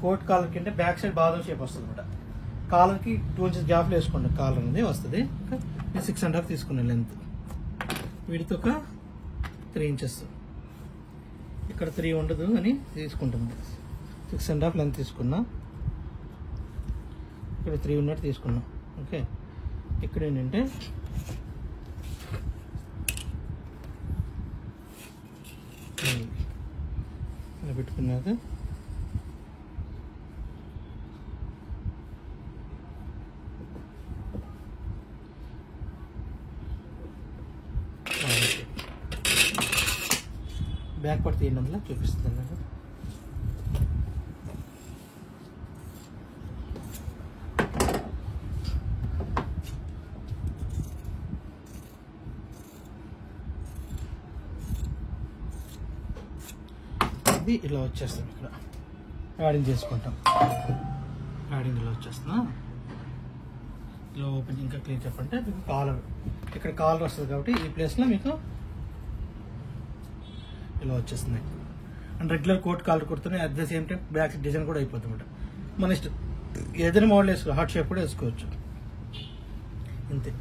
Coat caller కింద back side బాదం shape వస్తుంది అనమాట. కాలర్కి 2 ఇంచెస్ గ్యాప్లో వేసుకోండి, కాలర్ అనేది వస్తుంది. నేను 6.5 తీసుకున్నాను లెంత్, వీటితో ఒక 3 ఇంచెస్, ఇక్కడ 3 ఉండదు అని తీసుకుంటుంది. 6.5 లెంత్ తీసుకున్నా, ఇక్కడ 3 ఉన్నట్టు తీసుకున్నాం. ఓకే, ఇక్కడ ఏంటంటే ఇలా పెట్టుకున్నాక బ్యాక్ పడితే ఏంటంటే చూపిస్తుంది నాకు. ఇది ఇలా వచ్చేస్తాం, ఇక్కడ యాడింగ్ చేసుకుంటాం. యాడింగ్ ఇలా వచ్చేస్తున్నా, ఇలా ఓపెన్ ఇంకా క్లియర్ చెప్పంటే మీకు కాలర్, ఇక్కడ కాలర్ వస్తుంది కాబట్టి ఈ ప్లేస్లో మీకు ఇలా వచ్చేస్తుంది. అండ్ రెగ్యులర్ కోట్ కాలర్ కుడుతున్నాయి, at the same time back design కూడా అయిపోతుంది అనమాట. మన ఇష్టం ఏదైనా మోడల్ వేసుకో, హార్ట్ షేప్ కూడా వేసుకోవచ్చు, ఇంతే.